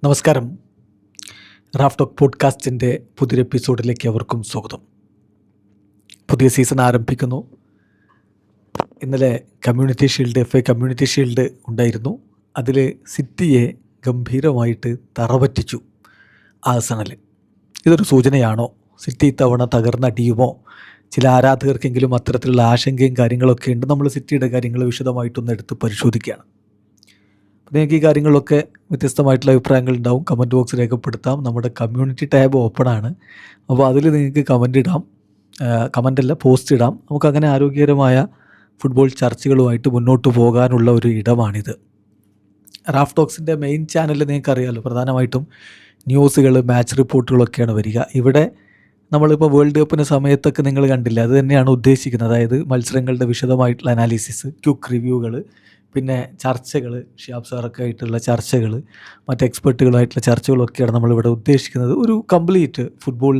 നമസ്കാരം. Raf talk പോഡ്കാസ്റ്റിൻ്റെ പുതിയൊരു എപ്പിസോഡിലേക്ക് അവർക്കും സ്വാഗതം. പുതിയ സീസൺ ആരംഭിക്കുന്നു. ഇന്നലെ FA കമ്മ്യൂണിറ്റി ഷീൽഡ് ഉണ്ടായിരുന്നു. അതിൽ സിറ്റിയെ ഗംഭീരമായിട്ട് തറപറ്റിച്ചു ആഴ്സണൽ. ഇതൊരു സൂചനയാണോ? സിറ്റി ഇത്തവണ തകർന്നടിയുമോ? ചില ആരാധകർക്കെങ്കിലും അത്തരത്തിലുള്ള ആശങ്കയും കാര്യങ്ങളൊക്കെ ഉണ്ട്. നമ്മൾ സിറ്റിയുടെ കാര്യങ്ങൾ വിശദമായിട്ടൊന്ന് എടുത്ത് പരിശോധിക്കുകയാണ്. നിങ്ങൾക്ക് ഈ കാര്യങ്ങളിലൊക്കെ വ്യത്യസ്തമായിട്ടുള്ള അഭിപ്രായങ്ങൾ ഉണ്ടാവും. കമൻറ്റ് ബോക്സ് രേഖപ്പെടുത്താം. നമ്മുടെ കമ്മ്യൂണിറ്റി ടാബ് ഓപ്പണാണ്. അപ്പോൾ അതിൽ നിങ്ങൾക്ക് പോസ്റ്റ് ഇടാം. നമുക്കങ്ങനെ ആരോഗ്യകരമായ ഫുട്ബോൾ ചർച്ചകളുമായിട്ട് മുന്നോട്ട് പോകാനുള്ള ഒരു ഇടമാണിത്. റാഫ് ടോക്സിൻ്റെ മെയിൻ ചാനലിൽ നിങ്ങൾക്കറിയാമല്ലോ, പ്രധാനമായിട്ടും ന്യൂസുകൾ, മാച്ച് റിപ്പോർട്ടുകളൊക്കെയാണ് വരിക. ഇവിടെ നമ്മളിപ്പോൾ വേൾഡ് കപ്പിൻ്റെ സമയത്തൊക്കെ നിങ്ങൾ കണ്ടില്ല, അത് തന്നെയാണ് ഉദ്ദേശിക്കുന്നത്. അതായത് മത്സരങ്ങളുടെ വിശദമായിട്ടുള്ള അനാലിസിസ്, ക്വിക്ക് റിവ്യൂകൾ, പിന്നെ ചർച്ചകൾ, ഷിയാബ് സാറൊക്കെ ആയിട്ടുള്ള ചർച്ചകൾ, മറ്റ് എക്സ്പെർട്ടുകളായിട്ടുള്ള ചർച്ചകളൊക്കെയാണ് നമ്മളിവിടെ ഉദ്ദേശിക്കുന്നത്. ഒരു കംപ്ലീറ്റ് ഫുട്ബോൾ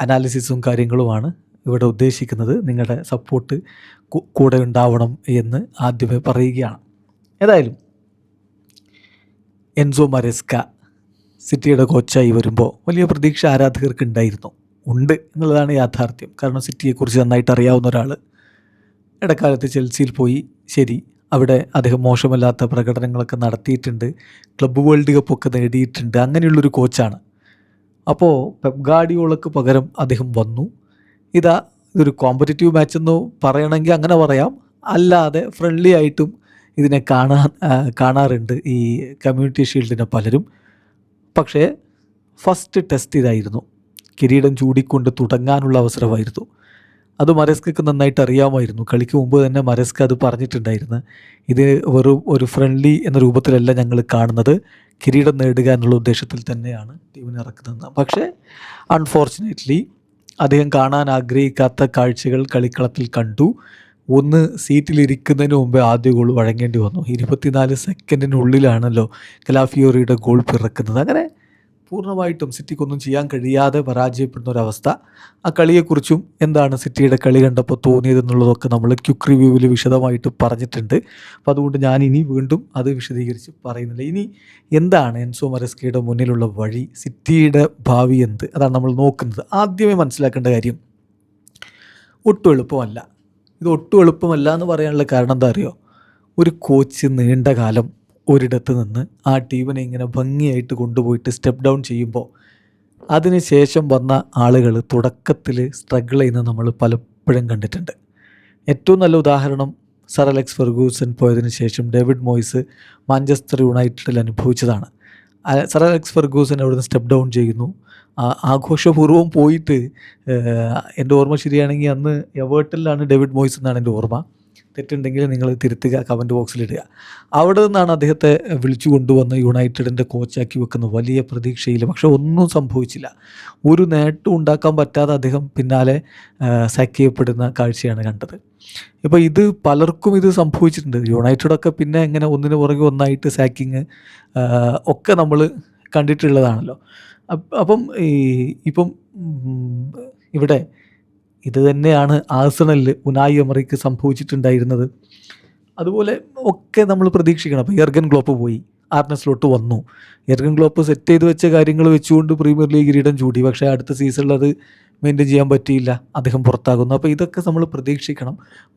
അനാലിസിസും കാര്യങ്ങളുമാണ് ഇവിടെ ഉദ്ദേശിക്കുന്നത്. നിങ്ങളുടെ സപ്പോർട്ട് കൂടെ ഉണ്ടാവണം എന്ന് ആദ്യമേ പറയുകയാണ്. ഏതായാലും എൻസോ മരസ്ക സിറ്റിയുടെ കോച്ചായി വരുമ്പോൾ വലിയ പ്രതീക്ഷ ആരാധകർക്ക് ഉണ്ട് എന്നുള്ളതാണ് യാഥാർത്ഥ്യം. കാരണം സിറ്റിയെക്കുറിച്ച് നന്നായിട്ട് അറിയാവുന്ന ഒരാൾ, ഇടക്കാലത്ത് ചെൽസിയിൽ പോയി, ശരി, അവിടെ അദ്ദേഹം മോശമല്ലാത്ത പ്രകടനങ്ങളൊക്കെ നടത്തിയിട്ടുണ്ട്, ക്ലബ്ബ് വേൾഡ് കപ്പൊക്കെ നേടിയിട്ടുണ്ട്, അങ്ങനെയുള്ളൊരു കോച്ചാണ്. അപ്പോൾ പെപ് ഗാർഡിയോളക്ക് പകരം അദ്ദേഹം വന്നു. ഇതൊരു കോമ്പറ്റീറ്റീവ് മാച്ചെന്ന് പറയണമെങ്കിൽ അങ്ങനെ പറയാം. അല്ലാതെ ഫ്രണ്ട്ലി ആയിട്ടും ഇതിനെ കാണാറുണ്ട് ഈ കമ്മ്യൂണിറ്റി ഷീൽഡിനെ പലരും. പക്ഷേ ഫസ്റ്റ് ടെസ്റ്റ് ഇതായിരുന്നു. കിരീടം ചൂടിക്കൊണ്ട് തുടങ്ങാനുള്ള അവസരമായിരുന്നു. അത് മരസ്കയ്ക്ക് നന്നായിട്ട് അറിയാമായിരുന്നു. കളിക്ക് മുമ്പ് തന്നെ മരസ്ക അത് പറഞ്ഞിട്ടുണ്ടായിരുന്നു. ഇത് വെറും ഒരു ഫ്രണ്ട്ലി എന്ന രൂപത്തിലല്ല ഞങ്ങൾ കാണുന്നത്, കിരീടം നേടുക എന്നുള്ള ഉദ്ദേശത്തിൽ തന്നെയാണ് ടീമിനെ ഇറക്കുന്നത്. പക്ഷേ അൺഫോർച്ചുനേറ്റ്ലി അദ്ദേഹം കാണാൻ ആഗ്രഹിക്കാത്ത കാഴ്ചകൾ കളിക്കളത്തിൽ കണ്ടു. ഒന്ന്, സീറ്റിലിരിക്കുന്നതിന് മുമ്പേ ആദ്യ ഗോൾ വഴങ്ങേണ്ടി വന്നു. 24 സെക്കൻഡിനുള്ളിലാണല്ലോ കലാഫിയോറിയുടെ ഗോൾ പിറക്കുന്നത്. അങ്ങനെ പൂർണ്ണമായിട്ടും സിറ്റിക്കൊന്നും ചെയ്യാൻ കഴിയാതെ പരാജയപ്പെടുന്ന ഒരവസ്ഥ. ആ കളിയെക്കുറിച്ചും എന്താണ് സിറ്റിയുടെ കളി കണ്ടപ്പോൾ തോന്നിയതെന്നുള്ളതൊക്കെ നമ്മൾ ക്വിക്ക് റിവ്യൂവിൽ വിശദമായിട്ട് പറഞ്ഞിട്ടുണ്ട്. അപ്പോൾ അതുകൊണ്ട് ഞാൻ ഇനി വീണ്ടും അത് വിശദീകരിച്ച് പറയുന്നില്ല. ഇനി എന്താണ് എൻസോ മരസ്കയുടെ മുന്നിലുള്ള വഴി, സിറ്റിയുടെ ഭാവി എന്ത്, അതാണ് നമ്മൾ നോക്കുന്നത്. ആദ്യമേ മനസ്സിലാക്കേണ്ട കാര്യം, ഒട്ടും എളുപ്പമല്ല. ഇത് ഒട്ടും എളുപ്പമല്ല എന്ന് പറയാനുള്ള കാരണം എന്താ അറിയോ? ഒരു കോച്ച് നീണ്ട കാലം ഒരിടത്ത് നിന്ന് ആ ടീമിനെ ഇങ്ങനെ ഭംഗിയായിട്ട് കൊണ്ടുപോയിട്ട് സ്റ്റെപ്പ് ഡൗൺ ചെയ്യുമ്പോൾ അതിന് ശേഷം വന്ന ആളുകൾ തുടക്കത്തിൽ സ്ട്രഗിൾ ചെയ്യുന്നത് നമ്മൾ പലപ്പോഴും കണ്ടിട്ടുണ്ട്. ഏറ്റവും നല്ല ഉദാഹരണം സർ അലക്സ് ഫെർഗൂസൺ പോയതിന് ശേഷം ഡേവിഡ് മോയ്സ് മാഞ്ചസ്റ്റർ യുണൈറ്റഡിൽ അനുഭവിച്ചതാണ്. സർ അലക്സ് ഫെർഗൂസൺ അവിടുന്ന് സ്റ്റെപ്പ് ഡൗൺ ചെയ്യുന്നു. ആഘോഷപൂർവ്വം പോയിട്ട്, എൻ്റെ ഓർമ്മ ശരിയാണെങ്കിൽ അന്ന് എവേർട്ടനിലാണ് ഡേവിഡ് മോയ്സ് എന്നാണ് എൻ്റെ ഓർമ്മ. തെറ്റുണ്ടെങ്കിൽ നിങ്ങൾ തിരുത്തുക, കമൻറ്റ് ബോക്സിലിടുക. അവിടെ നിന്നാണ് അദ്ദേഹത്തെ വിളിച്ചു കൊണ്ടുവന്ന് യുണൈറ്റഡിൻ്റെ കോച്ചാക്കി വെക്കുന്ന വലിയ പ്രതീക്ഷയിൽ. പക്ഷേ ഒന്നും സംഭവിച്ചില്ല. ഒരു നേട്ടം ഉണ്ടാക്കാൻ പറ്റാതെ അദ്ദേഹം പിന്നാലെ സാക്ക് ചെയ്യപ്പെടുന്ന കാഴ്ചയാണ് കണ്ടത്. ഇപ്പോൾ ഇത് പലർക്കും ഇത് സംഭവിച്ചിട്ടുണ്ട്. യുണൈറ്റഡൊക്കെ പിന്നെ എങ്ങനെ ഒന്നിനു പുറകെ ഒന്നായിട്ട് സാക്കിങ് ഒക്കെ നമ്മൾ കണ്ടിട്ടുള്ളതാണല്ലോ. അപ്പം ഇവിടെ ഇത് തന്നെയാണ് ആഴ്സണലിൽ ഉനായി എമറിക്ക് സംഭവിച്ചിട്ടുണ്ടായിരുന്നത്. അതുപോലെ ഒക്കെ നമ്മൾ പ്രതീക്ഷിക്കണം. അപ്പോൾ യെർഗൻ ക്ലോപ്പ് പോയി, ആർനെ സ്ലോട്ട് വന്നു. യെർഗൻ ക്ലോപ്പ് സെറ്റ് ചെയ്ത് വെച്ച കാര്യങ്ങൾ വെച്ചുകൊണ്ട് പ്രീമിയർ ലീഗ് കിരീടം ചൂടി. പക്ഷേ അടുത്ത സീസണിൽ അത് മെയിൻറ്റെയിൻ ചെയ്യാൻ പറ്റിയില്ല, അദ്ദേഹം പുറത്താകുന്നു. അപ്പോൾ ഇതൊക്കെ നമ്മൾ പ്രതീക്ഷിക്കണം.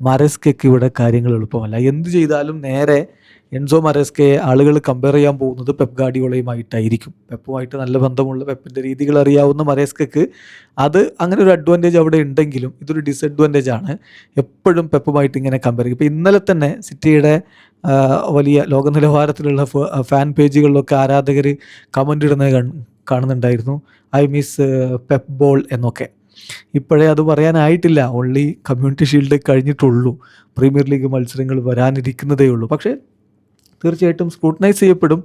മരസ്കയ്ക്ക് ഇവിടെ കാര്യങ്ങൾ എളുപ്പമല്ല. എന്ത് ചെയ്താലും നേരെ എൻസോ മരസ്കയെ ആളുകൾ കമ്പയർ ചെയ്യാൻ പോകുന്നത് പെപ് ഗാർഡിയോളയുമായിട്ടായിരിക്കും. പെപ്പുമായിട്ട് നല്ല ബന്ധമുള്ള, പെപ്പിൻ്റെ രീതികൾ അറിയാവുന്ന മരസ്കയ്ക്ക് അത് അങ്ങനെ ഒരു അഡ്വാൻറ്റേജ് അവിടെ ഉണ്ടെങ്കിലും ഇതൊരു ഡിസഡ്വാൻറ്റേജ് ആണ് എപ്പോഴും പെപ്പുമായിട്ട് ഇങ്ങനെ കമ്പയർ ചെയ്യും. ഇപ്പോൾ ഇന്നലെ തന്നെ സിറ്റിയുടെ വലിയ ലോക നിലവാരത്തിലുള്ള ഫാൻ പേജുകളിലൊക്കെ ആരാധകർ കമൻ്റ് ഇടുന്നത് കാണുന്നുണ്ടായിരുന്നു, ഐ മിസ് പെപ്പ് ബോൾ എന്നൊക്കെ. ഇപ്പോഴേ അത് പറയാനായിട്ടില്ല, ഓൺലി കമ്മ്യൂണിറ്റി ഷീൽഡ് കഴിഞ്ഞിട്ടുള്ളൂ, പ്രീമിയർ ലീഗ് മത്സരങ്ങൾ വരാനിരിക്കുന്നതേ ഉള്ളൂ. പക്ഷേ തീർച്ചയായിട്ടും സ്ക്രൂട്ടനൈസ് ചെയ്യപ്പെടും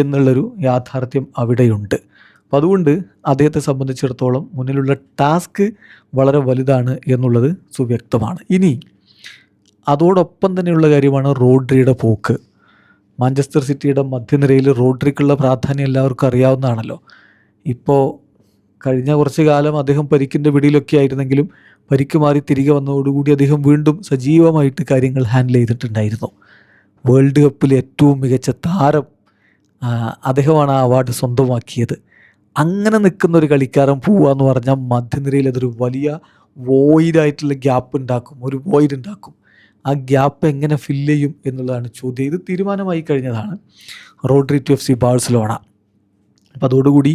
എന്നുള്ളൊരു യാഥാർത്ഥ്യം അവിടെയുണ്ട്. അപ്പോൾ അതുകൊണ്ട് അദ്ദേഹത്തെ സംബന്ധിച്ചിടത്തോളം മുന്നിലുള്ള ടാസ്ക് വളരെ വലുതാണ് എന്നുള്ളത് സുവ്യക്തമാണ്. ഇനി അതോടൊപ്പം തന്നെയുള്ള കാര്യമാണ് റോഡ്രിയുടെ പോക്ക്. മാഞ്ചസ്റ്റർ സിറ്റിയുടെ മധ്യനിരയിൽ റോഡ്രിക്കുള്ള പ്രാധാന്യം എല്ലാവർക്കും അറിയാവുന്നതാണല്ലോ. ഇപ്പോൾ കഴിഞ്ഞ കുറച്ച് കാലം അദ്ദേഹം പരിക്കിൻ്റെ പിടിയിലൊക്കെ ആയിരുന്നെങ്കിലും പരിക്ക് മാറി തിരികെ വന്നതോടുകൂടി അദ്ദേഹം വീണ്ടും സജീവമായിട്ട് കാര്യങ്ങൾ ഹാൻഡിൽ ചെയ്തിട്ടുണ്ടായിരുന്നു. വേൾഡ് കപ്പിൽ ഏറ്റവും മികച്ച താരം അദ്ദേഹമാണ് ആ അവാർഡ് സ്വന്തമാക്കിയത്. അങ്ങനെ നിൽക്കുന്ന ഒരു കളിക്കാരൻ പോവുക എന്ന് പറഞ്ഞാൽ മധ്യനിരയിൽ അതൊരു വലിയ വോയിഡായിട്ടുള്ള ഗ്യാപ്പ് ഉണ്ടാക്കും, ഒരു വോയിഡ് ഉണ്ടാക്കും. ആ ഗ്യാപ്പ് എങ്ങനെ ഫില്ല് ചെയ്യും എന്നുള്ളതാണ് ചോദ്യം. ഇത് തീരുമാനമായി കഴിഞ്ഞതാണ്, റോഡ്രി ടു FC ബാഴ്സലോണ. അപ്പോൾ അതോടുകൂടി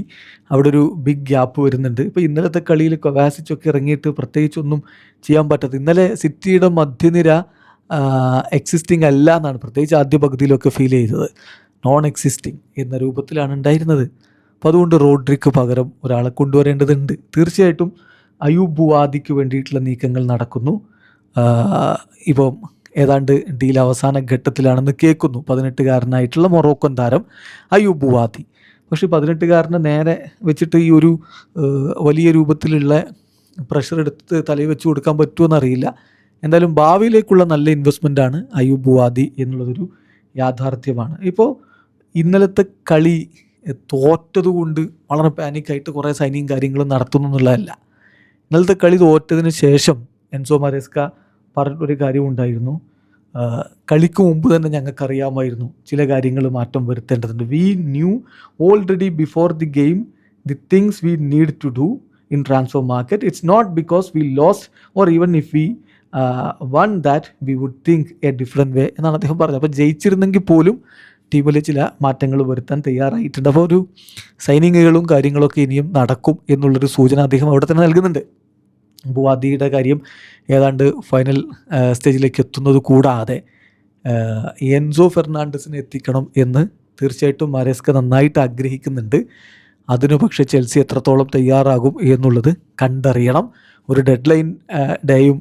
അവിടെ ഒരു ബിഗ് ഗ്യാപ്പ് വരുന്നുണ്ട്. ഇപ്പോൾ ഇന്നലത്തെ കളിയിൽ കൊവാസിച്ചൊക്കെ ഇറങ്ങിയിട്ട് പ്രത്യേകിച്ചൊന്നും ചെയ്യാൻ പറ്റാത്ത, ഇന്നലെ സിറ്റിയുടെ മധ്യനിര എക്സിസ്റ്റിംഗ് അല്ല എന്നാണ് പ്രത്യേകിച്ച് ആദ്യ പകുതിയിലൊക്കെ ഫീൽ ചെയ്തത്. നോൺ എക്സിസ്റ്റിംഗ് എന്ന രൂപത്തിലാണ് ഉണ്ടായിരുന്നത്. അപ്പോൾ അതുകൊണ്ട് റോഡ്രിക്ക് പകരം ഒരാളെ കൊണ്ടുവരേണ്ടതുണ്ട്. തീർച്ചയായിട്ടും അയൂബ് ബുവാദിക്ക് വേണ്ടിയിട്ടുള്ള നീക്കങ്ങൾ നടക്കുന്നു. ഇപ്പം ഏതാണ്ട് ഡീൽ അവസാന ഘട്ടത്തിലാണെന്ന് കേൾക്കുന്നു. 18-കാരനായിട്ടുള്ള മൊറോക്കൻ താരം അയൂബ് ബുവാദി. പക്ഷേ 18-കാരനെ നേരെ വെച്ചിട്ട് ഈ ഒരു വലിയ രൂപത്തിലുള്ള പ്രഷർ എടുത്ത് തലയിൽ വെച്ച് കൊടുക്കാൻ പറ്റുമെന്നറിയില്ല. എന്തായാലും ഭാവിയിലേക്കുള്ള നല്ല ഇൻവെസ്റ്റ്മെൻറ്റാണ് അയൂബ് ബുവാദി എന്നുള്ളതൊരു യാഥാർത്ഥ്യമാണ്. ഇപ്പോൾ ഇന്നലത്തെ കളി തോറ്റതുകൊണ്ട് വളരെ പാനിക്കായിട്ട് കുറേ സൈനിങ് കാര്യങ്ങളും നടത്തുന്നു എന്നുള്ളതല്ല. ഇന്നലത്തെ കളി തോറ്റതിന് ശേഷം എൻസോ മരേസ്ക പറഞ്ഞൊരു കാര്യമുണ്ടായിരുന്നു, കളിക്ക് മുമ്പ് തന്നെ ഞങ്ങൾക്കറിയാമായിരുന്നു ചില കാര്യങ്ങൾ മാറ്റം വരുത്തേണ്ടതുണ്ട്. We knew already before the game the things we need to do in transfer market. It's not because we lost or even if we won that we would think a different way എന്നാണ് അദ്ദേഹം പറഞ്ഞത്. അപ്പോൾ ജയിച്ചിരുന്നെങ്കിൽ പോലും ടീമിൽ ചില മാറ്റങ്ങൾ വരുത്താൻ തയ്യാറായിട്ടുണ്ട്. അപ്പോൾ ഒരു സൈനിങ്ങുകളും കാര്യങ്ങളൊക്കെ ഇനിയും നടക്കും എന്നുള്ളൊരു സൂചന അദ്ദേഹം അവിടെ തന്നെ നൽകുന്നുണ്ട്. ബുവാദിയുടെ കാര്യം ഏതാണ്ട് ഫൈനൽ സ്റ്റേജിലേക്ക് എത്തുന്നത് കൂടാതെ എൻസോ ഫെർണാണ്ടസിനെ എത്തിക്കണം എന്ന് തീർച്ചയായിട്ടും മരേസ്ക നന്നായിട്ട് ആഗ്രഹിക്കുന്നുണ്ട്. അതിനു പക്ഷേ ചെൽസി എത്രത്തോളം തയ്യാറാകും എന്നുള്ളത് കണ്ടറിയണം. ഒരു ഡെഡ് ലൈൻ ഡേയും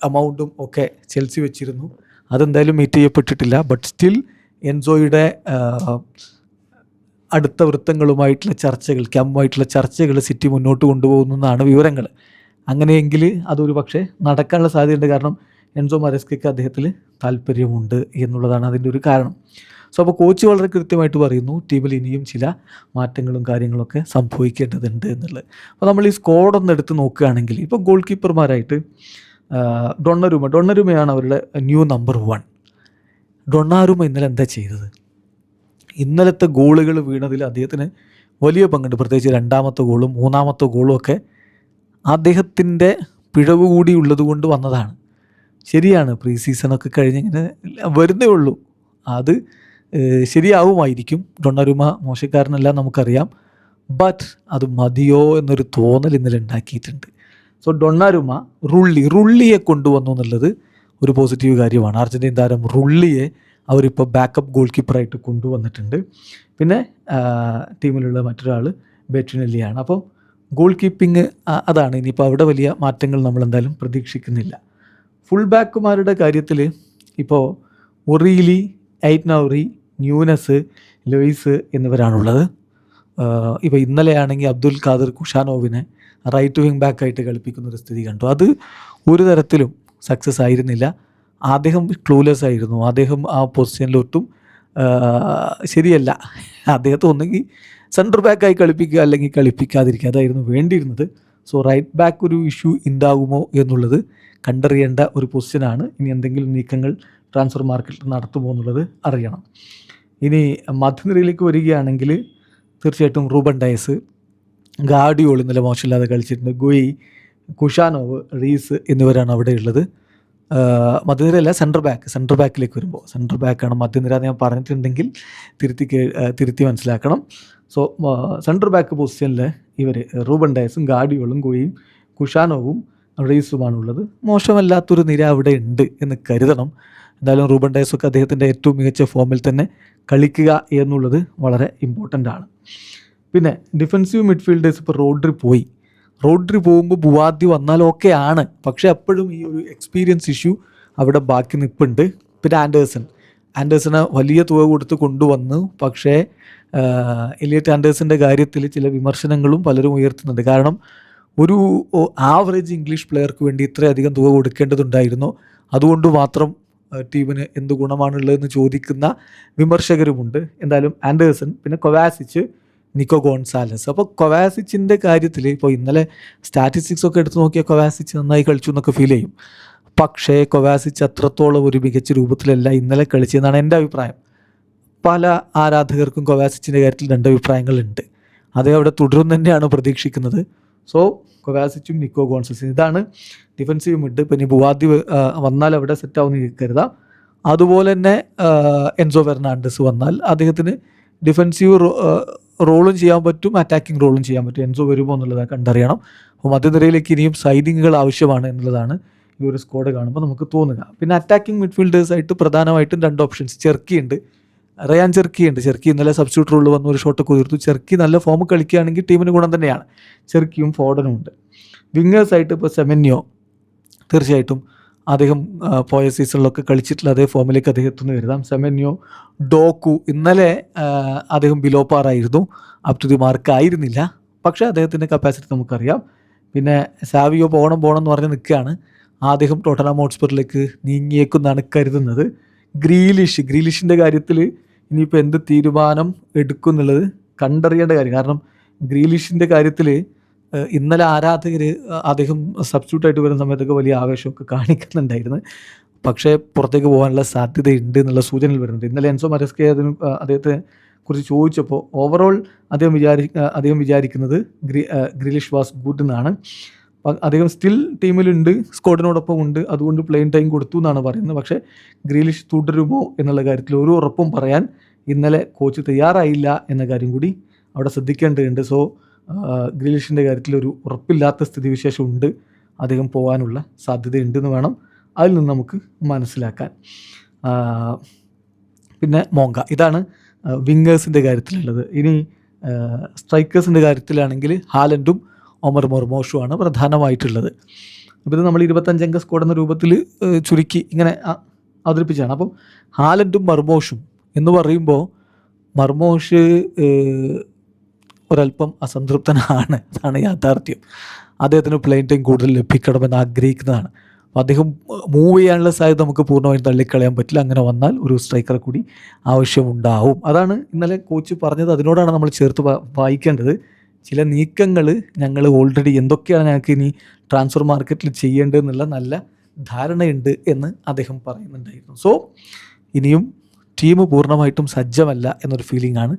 എമൗണ്ടും ഒക്കെ ചെൽസി വെച്ചിരുന്നു, അതെന്തായാലും മീറ്റ് ചെയ്യപ്പെട്ടിട്ടില്ല. ബട്ട് സ്റ്റിൽ എൻസോയുടെ അടുത്ത വൃത്തങ്ങളുമായിട്ടുള്ള ചർച്ചകൾ, ക്യാമ്പുമായിട്ടുള്ള ചർച്ചകൾ സിറ്റി മുന്നോട്ട് കൊണ്ടുപോകുന്നതാണ് വിവരങ്ങൾ. അങ്ങനെയെങ്കിൽ അതൊരു പക്ഷേ നടക്കാനുള്ള സാധ്യതയുണ്ട്. കാരണം എൻസോ മരേസ്കയ്ക്ക് അദ്ദേഹത്തിൽ താല്പര്യമുണ്ട് എന്നുള്ളതാണ് അതിൻ്റെ ഒരു കാരണം. സോ അപ്പോൾ കോച്ച് വളരെ കൃത്യമായിട്ട് പറയുന്നു ടീമിൽ ഇനിയും ചില മാറ്റങ്ങളും കാര്യങ്ങളൊക്കെ സംഭവിക്കേണ്ടതുണ്ട് എന്നുള്ളത്. അപ്പോൾ നമ്മൾ ഈ സ്ക്വാഡൊന്ന് എടുത്ത് നോക്കുകയാണെങ്കിൽ ഇപ്പോൾ ഗോൾ കീപ്പർമാരായിട്ട് ഡൊണ്ണരുമയാണ് അവരുടെ ന്യൂ നമ്പർ 1. ഡൊണ്ണാരുമ ഇന്നലെ എന്താ ചെയ്തത്? ഇന്നലത്തെ ഗോളുകൾ വീണതിൽ അദ്ദേഹത്തിന് വലിയ പങ്കുണ്ട്. പ്രത്യേകിച്ച് രണ്ടാമത്തെ ഗോളും മൂന്നാമത്തെ ഗോളും ഒക്കെ അദ്ദേഹത്തിൻ്റെ പിഴവ് കൂടി ഉള്ളത് കൊണ്ട് വന്നതാണ്. ശരിയാണ്, പ്രീ സീസണൊക്കെ കഴിഞ്ഞിങ്ങനെ വരുന്നേ ഉള്ളൂ, അത് ശരിയാവുമായിരിക്കും. ഡൊണ്ണരുമ മോശക്കാരനല്ല നമുക്കറിയാം. ബട്ട് അത് മതിയോ എന്നൊരു തോന്നൽ ഇന്നലെ ഉണ്ടാക്കിയിട്ടുണ്ട്. സോ ഡൊണ്ണരുമ റുള്ളിയെ കൊണ്ടുവന്നു എന്നുള്ളത് ഒരു പോസിറ്റീവ് കാര്യമാണ്. അർജൻറ്റീൻ താരം റുള്ളിയെ അവരിപ്പോൾ ബാക്കപ്പ് ഗോൾ കീപ്പറായിട്ട് കൊണ്ടുവന്നിട്ടുണ്ട്. പിന്നെ ടീമിലുള്ള മറ്റൊരാൾ ബെറ്റിനെല്ലിയാണ്. അപ്പോൾ ഗോൾ കീപ്പിംഗ് അതാണ്. ഇനിയിപ്പോൾ അവിടെ വലിയ മാറ്റങ്ങൾ നമ്മളെന്തായാലും പ്രതീക്ഷിക്കുന്നില്ല. ഫുൾ ബാക്കുമാരുടെ കാര്യത്തിൽ ഇപ്പോൾ ഒറീലി, ഐറ്റ്നൗറി, ന്യൂനസ്, ലൂയിസ് എന്നിവരാണുള്ളത്. ഇപ്പോൾ ഇന്നലെയാണെങ്കിൽ അബ്ദുൽ ഖാദർ കുഷാനോവിനെ റൈറ്റ് വിങ് ബാക്കായിട്ട് കളിപ്പിക്കുന്നൊരു സ്ഥിതി കണ്ടു. അത് ഒരു തരത്തിലും സക്സസ് ആയിരുന്നില്ല. അദ്ദേഹം ക്ലൂലെസ് ആയിരുന്നു. അദ്ദേഹം ആ പൊസിഷനിലൊട്ടും ശരിയല്ല. അദ്ദേഹത്തെ ഒന്നെങ്കിൽ സെൻറ്റർ ബാക്കായി കളിപ്പിക്കുക അല്ലെങ്കിൽ കളിപ്പിക്കാതിരിക്കുക, അതായിരുന്നു വേണ്ടിയിരുന്നത്. സോ റൈറ്റ് ബാക്ക് ഒരു ഇഷ്യൂ ഉണ്ടാകുമോ എന്നുള്ളത് കണ്ടറിയേണ്ട ഒരു പൊസിഷനാണ്. ഇനി എന്തെങ്കിലും നീക്കങ്ങൾ ട്രാൻസ്ഫർ മാർക്കറ്റിൽ നടത്തുമോ എന്നുള്ളത് അറിയണം. ഇനി മധ്യനിരയിലേക്ക് വരികയാണെങ്കിൽ തീർച്ചയായിട്ടും റൂബൻ ഡയസ്, ഗാർഡിയോൾ ഇന്നലെ മോശമില്ലാതെ കളിച്ചിട്ടുണ്ട്. ഗുയി, കുഷാനോവ്, റീസ് എന്നിവരാണ് അവിടെ ഉള്ളത്. മധ്യനിരയല്ല, സെൻട്രൽ ബാക്കിലേക്ക് വരുമ്പോൾ സെൻട്രൽ ബാക്കാണ് മധ്യനിര എന്ന് ഞാൻ പറഞ്ഞിട്ടുണ്ടെങ്കിൽ തിരുത്തി മനസ്സിലാക്കണം. സോ സെൻട്രൽ ബാക്ക് പൊസിഷനിൽ ഇവർ റൂബൻ ഡയസും ഗാർഡിയോളും ഗുയിയും കുഷാനോവും റീസുമാണുള്ളത്. മോശമല്ലാത്തൊരു നിര അവിടെ ഉണ്ട് എന്ന് കരുതണം. എന്തായാലും റൂബൻ ഡയസൊക്കെ അദ്ദേഹത്തിൻ്റെ ഏറ്റവും മികച്ച ഫോമിൽ തന്നെ കളിക്കുക എന്നുള്ളത് വളരെ ഇമ്പോർട്ടൻ്റ് ആണ്. പിന്നെ ഡിഫൻസീവ് മിഡ്ഫീൽഡേഴ്സ് ഇപ്പോൾ റോഡ്രി പോകുമ്പോൾ ബുവാദി വന്നാൽ ഓക്കെ ആണ്. പക്ഷേ അപ്പോഴും ഈ ഒരു എക്സ്പീരിയൻസ് ഇഷ്യൂ അവിടെ ബാക്കി നിൽപ്പുണ്ട്. പിന്നെ ആൻഡേഴ്സനെ വലിയ തുക കൊടുത്ത് കൊണ്ടുവന്നു. പക്ഷേ എലിയറ്റ് ആൻഡേഴ്സൻ്റെ കാര്യത്തിൽ ചില വിമർശനങ്ങളും പലരും ഉയർത്തുന്നുണ്ട്. കാരണം ഒരു ആവറേജ് ഇംഗ്ലീഷ് പ്ലെയർക്ക് വേണ്ടി ഇത്രയധികം തുക കൊടുക്കേണ്ടതുണ്ടായിരുന്നോ? അതുകൊണ്ട് മാത്രം ടീമിന് എന്ത് ഗുണമാണുള്ളതെന്ന് ചോദിക്കുന്ന വിമർശകരുമുണ്ട്. എന്തായാലും ആൻഡേഴ്സൺ, പിന്നെ കൊവാസിച്ച്, നിക്കോ ഗോൺസാലസ്. അപ്പോൾ കൊവാസിച്ചിൻ്റെ കാര്യത്തിൽ ഇപ്പോൾ ഇന്നലെ സ്റ്റാറ്റിസ്റ്റിക്സൊക്കെ എടുത്ത് നോക്കിയാൽ കൊവാസിച്ച് നന്നായി കളിച്ചു എന്നൊക്കെ ഫീൽ ചെയ്യും. പക്ഷേ കൊവാസിച്ച് അത്രത്തോളം ഒരു മികച്ച രൂപത്തിലല്ല ഇന്നലെ കളിച്ചതെന്നാണ് എൻ്റെ അഭിപ്രായം. പല ആരാധകർക്കും കൊവാസിച്ചിൻ്റെ കാര്യത്തിൽ രണ്ട് അഭിപ്രായങ്ങളുണ്ട്. അദ്ദേഹം അവിടെ തുടരും തന്നെയാണ് പ്രതീക്ഷിക്കുന്നത്. സോ കൊവാസിച്ചും നിക്കോ ഗോൺസൽസും ഇതാണ് ഡിഫൻസീവ് മിഡ്. ഇപ്പം ഇനി ബുവാദി വന്നാൽ അവിടെ സെറ്റാവുന്ന കരുതാം. അതുപോലെ തന്നെ എൻസോ ഫെർണാണ്ടസ് വന്നാൽ അദ്ദേഹത്തിന് ഡിഫൻസീവ് റോളും ചെയ്യാൻ പറ്റും, അറ്റാക്കിംഗ് റോളും ചെയ്യാൻ പറ്റും. എൻസോ വരുമോ എന്നുള്ളത് കണ്ടറിയണം. അപ്പോൾ മധ്യനിരയിലേക്ക് ഇനിയും സൈനിങ്ങുകൾ ആവശ്യമാണ് എന്നുള്ളതാണ് ഈ ഒരു സ്ക്വാഡ് കാണുമ്പോൾ നമുക്ക് തോന്നുക. പിന്നെ അറ്റാക്കിംഗ് മിഡ്ഫീൽഡേഴ്സായിട്ട് പ്രധാനമായിട്ടും രണ്ട് ഓപ്ഷൻസ്. ചെർക്കി ഉണ്ട്, റയാൻ ചെർക്കി ഉണ്ട്. ചെർക്കി ഇന്നലെ സബ്സ്റ്റിറ്റ്യൂട്ട് റോളിൽ വന്ന് ഒരു ഷോട്ടൊക്കെ ഉയർത്തു. ചെർക്കി നല്ല ഫോം കളിക്കുകയാണെങ്കിൽ ടീമിന് ഗുണം തന്നെയാണ്. ചെർക്കിയും ഫോർഡനും ഉണ്ട്. വിങ്ങേഴ്സായിട്ട് ഇപ്പോൾ സെമന്യോ, തീർച്ചയായിട്ടും അദ്ദേഹം പോയ സീസണിലൊക്കെ കളിച്ചിട്ടുള്ള അതേ ഫോമിലേക്ക് അദ്ദേഹം എത്തുന്നു കരുതാം. സെമന്യോ, ഡോക്കു ഇന്നലെ അദ്ദേഹം ബിലോ പാറായിരുന്നു, അപ് ടു ദി മാർക്ക് ആയിരുന്നില്ല. പക്ഷേ അദ്ദേഹത്തിൻ്റെ കപ്പാസിറ്റി നമുക്കറിയാം. പിന്നെ സാവിയോ പോകണം എന്ന് പറഞ്ഞ് നിൽക്കുകയാണ്. അദ്ദേഹം ടോട്ടൻഹാം ഹോട്ട്സ്പറിലേക്ക് നീങ്ങിയേക്കുന്നാണ് കരുതുന്നത്. ഗ്രീലിഷിൻ്റെ കാര്യത്തിൽ ഇനിയിപ്പോൾ എന്ത് തീരുമാനം എടുക്കും എന്നുള്ളത് കണ്ടറിയേണ്ട കാര്യം. കാരണം ഗ്രീലിഷിൻ്റെ കാര്യത്തിൽ ഇന്നലെ ആരാധകർ അദ്ദേഹം സബ്സ്റ്റിറ്റ്യൂട്ടായിട്ട് വരുന്ന സമയത്തൊക്കെ വലിയ ആവേശമൊക്കെ കാണിക്കുന്നുണ്ടായിരുന്നു. പക്ഷേ പുറത്തേക്ക് പോകാനുള്ള സാധ്യതയുണ്ട് എന്നുള്ള സൂചനകൾ വരുന്നുണ്ട്. ഇന്നലെ എൻസോ മരസ്കെ അദ്ദേഹത്തെ കുറിച്ച് ചോദിച്ചപ്പോൾ ഓവറോൾ അദ്ദേഹം വിചാരിക്കുന്നത് ഗ്രീലിഷ് വാസ് ഗുഡ് എന്നാണ്. അദ്ദേഹം സ്റ്റിൽ ടീമിലുണ്ട്, സ്ക്വാഡിനോടൊപ്പം ഉണ്ട്, അതുകൊണ്ട് പ്ലെയിൻ ടൈം കൊടുത്തു എന്നാണ് പറയുന്നത്. പക്ഷേ ഗ്രീലിഷ് തുടരുമോ എന്നുള്ള കാര്യത്തിൽ ഒരു ഉറപ്പും പറയാൻ ഇന്നലെ കോച്ച് തയ്യാറായില്ല എന്ന കാര്യം കൂടി അവിടെ ശ്രദ്ധിക്കേണ്ടതുണ്ട്. സോ ഗ്രീലിഷിൻ്റെ കാര്യത്തിൽ ഒരു ഉറപ്പില്ലാത്ത സ്ഥിതിവിശേഷം ഉണ്ട്. അദ്ദേഹം പോകാനുള്ള സാധ്യതയുണ്ടെന്ന് വേണം അതിൽ നിന്ന് നമുക്ക് മനസ്സിലാക്കാൻ. പിന്നെ മോങ്ക, ഇതാണ് വിങ്ങേഴ്സിൻ്റെ കാര്യത്തിലുള്ളത്. ഇനി സ്ട്രൈക്കേഴ്സിൻ്റെ കാര്യത്തിലാണെങ്കിൽ ഹാലൻഡും ഒമർ മൊർമോഷുമാണ് പ്രധാനമായിട്ടുള്ളത്. അപ്പോൾ ഇത് നമ്മൾ 25 സ്ക്വാഡ് എന്ന രൂപത്തിൽ ചുരുക്കി ഇങ്ങനെ അവതരിപ്പിച്ചാണ്. അപ്പം ഹാലൻഡും മർമോഷും എന്ന് പറയുമ്പോൾ മർമോഷ് ഒരല്പം അസംതൃപ്തനാണ്, അതാണ് യാഥാർത്ഥ്യം. അദ്ദേഹത്തിന് പ്ലെയിൻ ടൈം കൂടുതൽ ലഭിക്കണമെന്ന് ആഗ്രഹിക്കുന്നതാണ്. അപ്പോൾ അദ്ദേഹം മൂവ് ചെയ്യാനുള്ള സാധ്യത നമുക്ക് പൂർണ്ണമായും തള്ളിക്കളയാൻ പറ്റില്ല. അങ്ങനെ വന്നാൽ ഒരു സ്ട്രൈക്കറെ കൂടി ആവശ്യമുണ്ടാവും. അതാണ് ഇന്നലെ കോച്ച് പറഞ്ഞത്. അതിനോടാണ് നമ്മൾ ചേർത്ത് വായിക്കേണ്ടത്. ചില നീക്കങ്ങൾ ഞങ്ങൾ ഓൾറെഡി എന്തൊക്കെയാണ് ഞങ്ങൾക്ക് ഇനി ട്രാൻസ്ഫർ മാർക്കറ്റിൽ ചെയ്യേണ്ടതെന്നുള്ള നല്ല ധാരണയുണ്ട് എന്ന് അദ്ദേഹം പറയുന്നുണ്ടായിരുന്നു. സോ ഇനിയും ടീം പൂർണ്ണമായിട്ടും സജ്ജമല്ല എന്നൊരു ഫീലിംഗ് ആണ്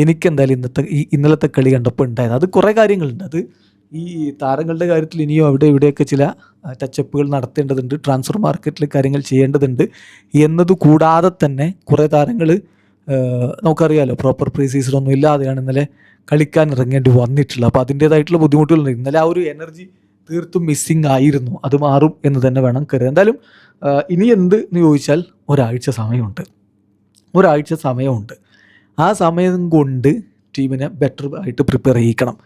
എനിക്കെന്തായാലും ഇന്നലത്തെ കളി കണ്ടപ്പോൾ ഉണ്ടായത്. അത് കുറേ കാര്യങ്ങളുണ്ട്. അത് ഈ താരങ്ങളുടെ കാര്യത്തിൽ ഇനിയും ഇവിടെയൊക്കെ ചില ടച്ചപ്പുകൾ നടത്തേണ്ടതുണ്ട്, ട്രാൻസ്ഫർ മാർക്കറ്റിൽ കാര്യങ്ങൾ ചെയ്യേണ്ടതുണ്ട് എന്നത് കൂടാതെ തന്നെ കുറേ താരങ്ങൾ നമുക്കറിയാമല്ലോ പ്രോപ്പർ പ്രീ സീസണൊന്നും ഇല്ലാതെയാണ് ഇന്നലെ കളിക്കാൻ ഇറങ്ങേണ്ടി വന്നിട്ടുള്ളത്. അപ്പോൾ അതിൻ്റേതായിട്ടുള്ള ബുദ്ധിമുട്ടുകളുണ്ട്. ഇന്നലെ ആ ഒരു എനർജി തീർത്തും മിസ്സിങ് ആയിരുന്നു. അത് മാറും എന്ന് തന്നെ വേണം കരുതാൻ. എന്തായാലും ഇനി എന്ത് എന്ന് ചോദിച്ചാൽ ഒരാഴ്ച സമയമുണ്ട്. ആ സമയം കൊണ്ട് ടീമിനെ ബെറ്റർ ആയിട്ട് പ്രിപ്പയർ ചെയ്യിക്കണം.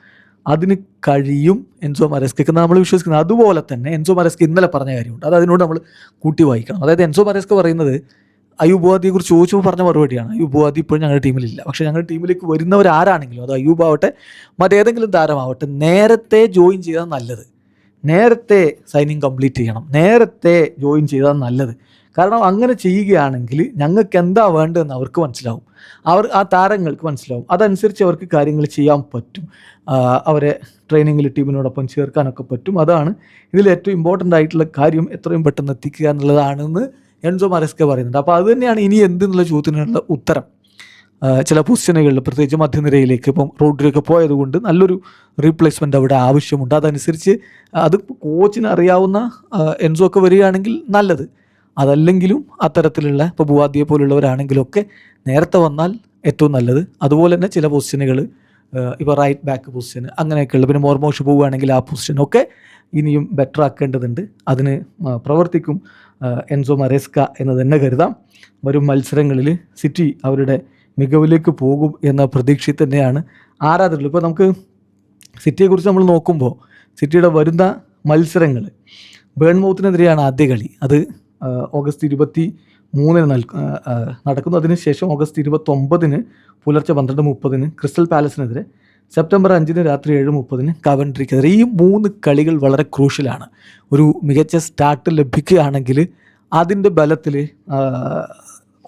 അതിന് കഴിയും എൻസോ മരസ്കയ്ക്ക് നമ്മൾ വിശ്വസിക്കുന്നത്. അതുപോലെ തന്നെ എൻസോ മരസ്ക ഇന്നലെ പറഞ്ഞ കാര്യമുണ്ട്, അത് അതിനോട് നമ്മൾ കൂട്ടി വായിക്കണം. അതായത് എൻസോ മരസ്ക പറയുന്നത് അയൂബ് ബുവാദിയെ കുറിച്ച് ചോദിച്ചപ്പോൾ പറഞ്ഞ മറുപടിയാണ്. അയൂബ് ബുവാദി ഇപ്പോഴും ഞങ്ങളുടെ ടീമിലില്ല. പക്ഷേ ഞങ്ങളുടെ ടീമിലേക്ക് വരുന്നവരാരാണെങ്കിലും, അത് അയൂബ് ആവട്ടെ മറ്റേതെങ്കിലും താരമാവട്ടെ, നേരത്തെ ജോയിൻ ചെയ്താൽ നല്ലത്. നേരത്തെ സൈനിങ് കംപ്ലീറ്റ് ചെയ്യണം, നേരത്തെ ജോയിൻ ചെയ്താൽ നല്ലത്. കാരണം അങ്ങനെ ചെയ്യുകയാണെങ്കിൽ ഞങ്ങൾക്ക് എന്താ വേണ്ടതെന്ന് അവർക്ക് മനസ്സിലാവും, ആ താരങ്ങൾക്ക് മനസ്സിലാവും. അതനുസരിച്ച് അവർക്ക് കാര്യങ്ങൾ ചെയ്യാൻ പറ്റും, അവരെ ട്രെയിനിങ്ങിൽ ടീമിനോടൊപ്പം ചേർക്കാനൊക്കെ പറ്റും. അതാണ് ഇതിൽ ഏറ്റവും ഇമ്പോർട്ടൻ്റ് ആയിട്ടുള്ള കാര്യം, എത്രയും പെട്ടെന്ന് എത്തിക്കുക എന്നുള്ളതാണെന്ന് എൻസോ മരസ്ക പറയുന്നുണ്ട്. അപ്പോൾ അത് തന്നെയാണ് ഇനി എന്തെന്നുള്ള ചോദ്യത്തിനുള്ള ഉത്തരം. ചില പൊസിഷനുകളിൽ പ്രത്യേകിച്ച് മധ്യനിരയിലേക്ക് ഇപ്പം റോഡിലേക്ക് പോയതുകൊണ്ട് നല്ലൊരു റീപ്ലേസ്മെൻ്റ് അവിടെ ആവശ്യമുണ്ട്. അതനുസരിച്ച് അത് കോച്ചിന് അറിയാവുന്ന എൻസോ ഒക്കെ വരികയാണെങ്കിൽ നല്ലത്. അതല്ലെങ്കിലും അത്തരത്തിലുള്ള ഇപ്പോൾ ബുവാദിയെ പോലുള്ളവരാണെങ്കിലൊക്കെ നേരത്തെ വന്നാൽ ഏറ്റവും നല്ലത്. അതുപോലെ തന്നെ ചില പൊസിഷനുകൾ ഇപ്പോൾ റൈറ്റ് ബാക്ക് പൊസിഷൻ അങ്ങനെയൊക്കെയുള്ള, പിന്നെ മോർമോഷ് പോവുകയാണെങ്കിൽ ആ പൊസിഷനൊക്കെ ഇനിയും ബെറ്റർ ആക്കേണ്ടതുണ്ട്. അതിന് പ്രവർത്തിക്കും എൻസോ മരസ്ക എന്ന് തന്നെ കരുതാം. വരും മത്സരങ്ങളിൽ സിറ്റി അവരുടെ മികവിലേക്ക് പോകും എന്ന പ്രതീക്ഷയിൽ തന്നെയാണ് ആരാധകർ. ഇപ്പോൾ നമുക്ക് സിറ്റിയെക്കുറിച്ച് നമ്മൾ നോക്കുമ്പോൾ സിറ്റിയുടെ വരുന്ന മത്സരങ്ങൾ, ബേൺമൗത്തിനെതിരെയാണ് ആദ്യ കളി. അത് ഓഗസ്റ്റ് 23 നടക്കുന്നു. അതിനുശേഷം ഓഗസ്റ്റ് 29 പുലർച്ചെ 12:30 ക്രിസ്റ്റൽ പാലസിനെതിരെ, സെപ്റ്റംബർ 5 രാത്രി 7:30 കവൻട്രിക്കെതിരെ. ഈ 3 കളികൾ വളരെ ക്രൂഷ്യലാണ്. ഒരു മികച്ച സ്റ്റാർട്ട് ലഭിക്കുകയാണെങ്കിൽ അതിൻ്റെ ബലത്തിൽ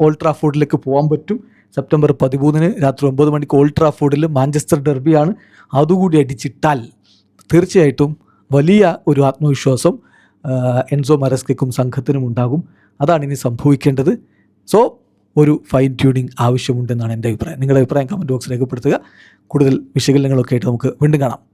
ഓൾഡ് ട്രാഫോർഡിലേക്ക് പോകാൻ പറ്റും. സെപ്റ്റംബർ 13 രാത്രി 9 മണിക്ക് ഓൾഡ് ട്രാഫോർഡിൽ മാഞ്ചസ്റ്റർ ഡെർബിയാണ്. അതുകൂടി അടിച്ചിട്ടാൽ തീർച്ചയായിട്ടും വലിയ ഒരു ആത്മവിശ്വാസം എൻസോ മരസ്കയ്ക്കും സംഘത്തിനും ഉണ്ടാകും. അതാണ് ഇനി സംഭവിക്കേണ്ടത്. സോ ഒരു ഫൈൻ ട്യൂണിങ് ആവശ്യമുണ്ടെന്നാണ് എൻ്റെ അഭിപ്രായം. നിങ്ങളുടെ അഭിപ്രായം കമൻറ്റ് ബോക്സിൽ രേഖപ്പെടുത്തുക. കൂടുതൽ വിശകലനങ്ങളൊക്കെ ആയിട്ട് നമുക്ക് വീണ്ടും കാണാം.